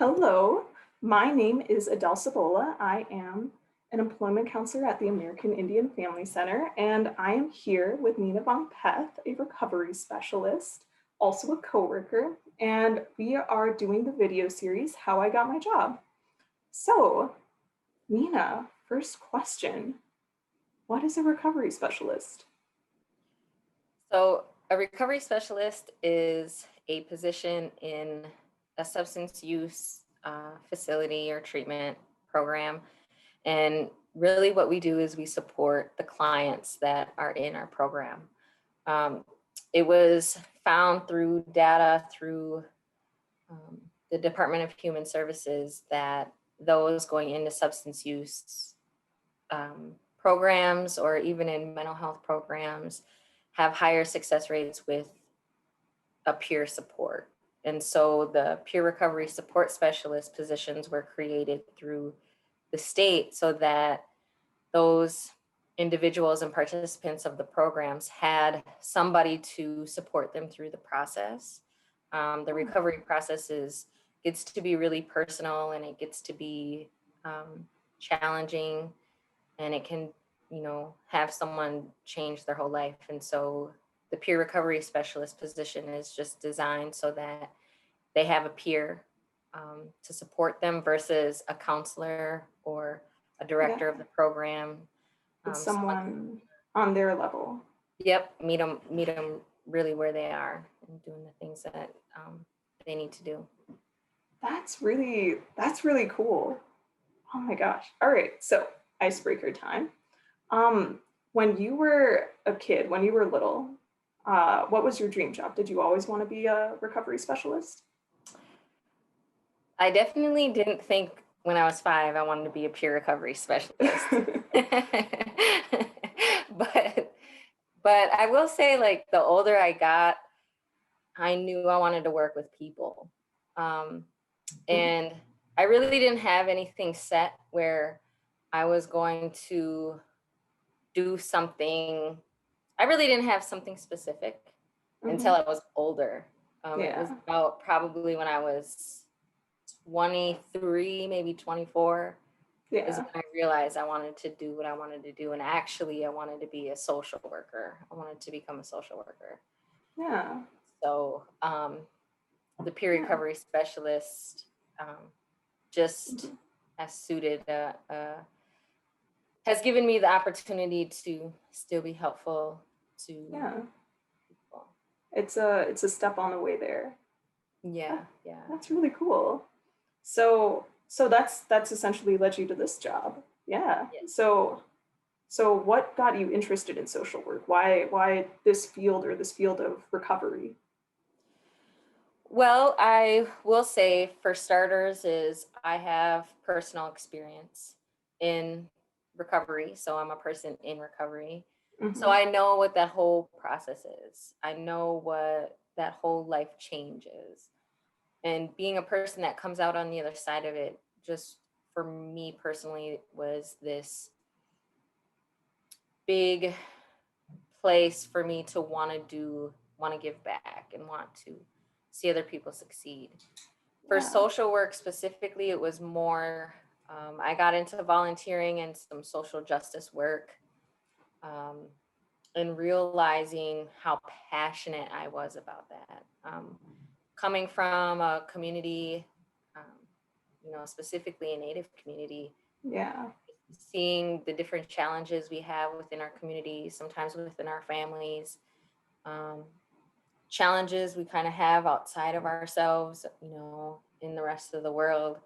Hello, my name is Adele Cibola. I am an employment counselor at the American Indian Family Center, and I am here with Nina Vongpheth, a recovery specialist, also a coworker, and we are doing the video series, How I Got My Job. So, Nina, first question, what is a recovery specialist? So a recovery specialist is a position in a substance use facility or treatment program. And really what we do is we support the clients that are in our program. Um, it was found through data through the Department of Human Services that those going into substance use programs or even in mental health programs have higher success rates with a peer support. And so the peer recovery support specialist positions were created through the state so that those individuals and participants of the programs had somebody to support them through the process. The recovery process gets to be really personal, and it gets to be challenging, and it can, have someone change their whole life. And so the peer recovery specialist position is just designed so that they have a peer to support them versus a counselor or a director of the program. It's someone on their level. Yep, meet them really where they are and doing the things that they need to do. That's really cool. Oh my gosh. All right, so icebreaker time. When you were a kid, when you were little, what was your dream job? Did you always want to be a recovery specialist? I definitely didn't think when I was 5 I wanted to be a peer recovery specialist. But I will say, like, the older I got, I knew I wanted to work with people. And I really didn't have anything set where I was going to do something. I really didn't have something specific until I was older. It was about probably when I was 23, maybe 24, is when I realized I wanted to do what I wanted to do. And actually, I wanted to be a social worker. I wanted to become a social worker. Yeah. So the peer recovery specialist just has given me the opportunity to still be helpful to people. It's a step on the way there. Yeah. That's really cool. So that's essentially led you to this job. Yeah. Yes. So what got you interested in social work? Why this field of recovery? Well, I will say, for starters, is I have personal experience in recovery. So I'm a person in recovery. So I know what that whole process is. I know what that whole life change is. And being a person that comes out on the other side of it, just for me personally, was this big place for me to want to give back and want to see other people succeed. For social work specifically, it was more, I got into volunteering and some social justice work, and realizing how passionate I was about that. Coming from a community, specifically a Native community, seeing the different challenges we have within our community, sometimes within our families, challenges we kind of have outside of ourselves, in the rest of the world.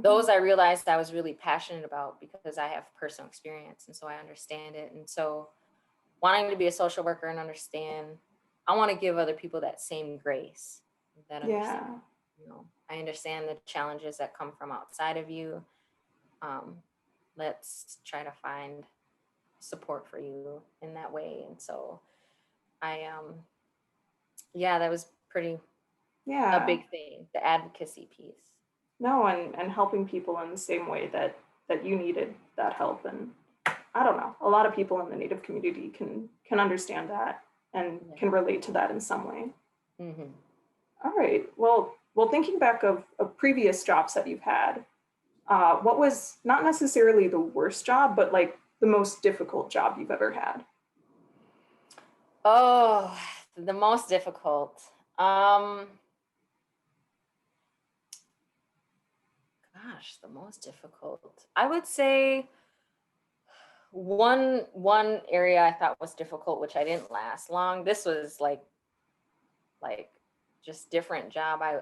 Those I realized I was really passionate about because I have personal experience, and so I understand it. And so wanting to be a social worker and understand, I want to give other people that same grace. That understand, I understand the challenges that come from outside of you. Let's try to find support for you in that way. And so that was pretty a big thing, the advocacy piece. No, and helping people in the same way that you needed that help. And I don't know, a lot of people in the Native community can understand that and can relate to that in some way. All right, well, well, thinking back of previous jobs that you've had, what was not necessarily the worst job, but like the most difficult job you've ever had? Oh, the most difficult. Gosh, the most difficult. I would say one area I thought was difficult, which I didn't last long. This was like just different job. I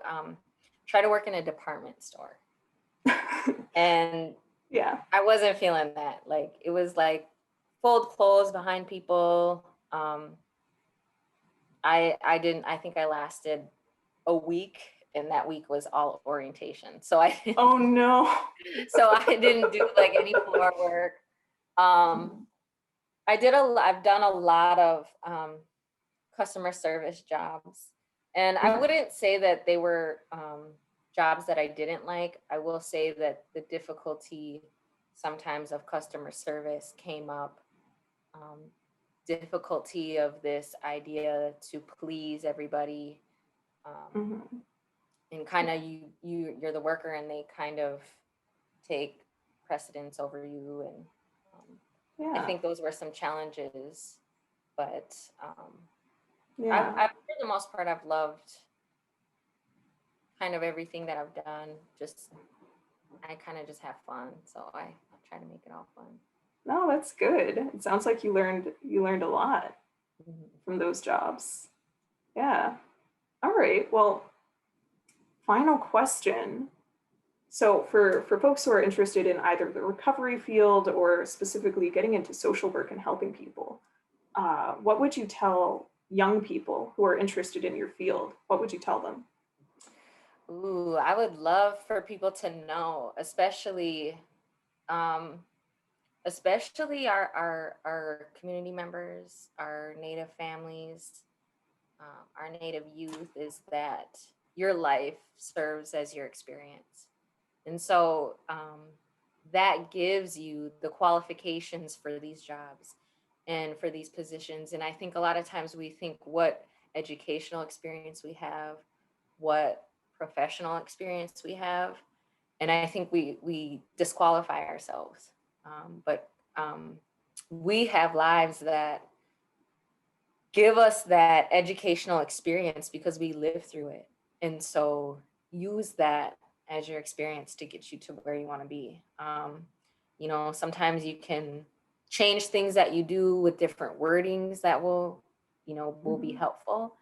tried to work in a department store, and Yeah. I wasn't feeling that. Like it was like fold clothes behind people. I think I lasted a week, and that week was all orientation. So I Oh no. so I didn't do like any floor work. I've done a lot of customer service jobs, and I wouldn't say that they were jobs that I didn't like. I will say that the difficulty sometimes of customer service came up, difficulty of this idea to please everybody, and kind of you're the worker, and they kind of take precedence over you, and I Yeah. think those were some challenges, but Yeah. for the most part, I've loved kind of everything that I've done. Just I kind of just have fun, so I try to make it all fun. No, that's good. It sounds like you learned a lot Mhm. from those jobs. Yeah. All right. Well, final question. So for folks who are interested in either the recovery field or specifically getting into social work and helping people, what would you tell young people who are interested in your field? What would you tell them? Ooh, I would love for people to know, um, especially our community members, our Native families, our Native youth, is that your life serves as your experience. And so that gives you the qualifications for these jobs and for these positions. And I think a lot of times we think what educational experience we have, what professional experience we have, and I think we disqualify ourselves. But we have lives that give us that educational experience because we live through it. And so use that as your experience to get you to where you want to be. Sometimes you can change things that you do with different wordings that will be helpful.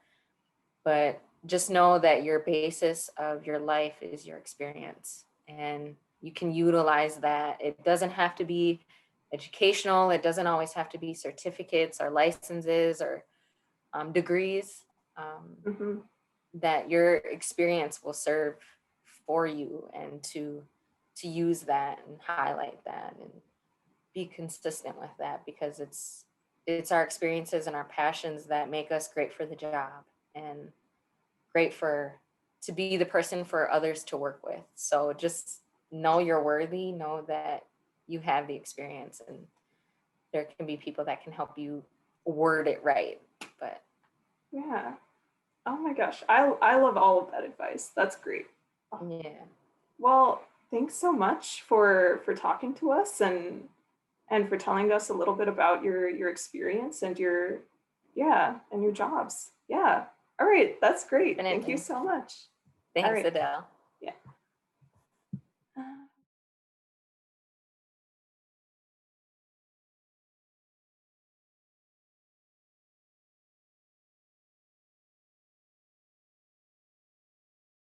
But just know that your basis of your life is your experience, and you can utilize that. It doesn't have to be educational. It doesn't always have to be certificates or licenses or degrees, Mm-hmm. that your experience will serve for you, and to use that and highlight that and be consistent with that, because it's our experiences and our passions that make us great for the job and great to be the person for others to work with. So just know you're worthy, know that you have the experience, and there can be people that can help you word it right. But Yeah. Oh my gosh. I love all of that advice. That's great. yeah. Well, thanks so much for talking to us and for telling us a little bit about your experience and your and your jobs. Yeah. All right, that's great. Thank you Definitely. so much. All Thanks, right. Adele.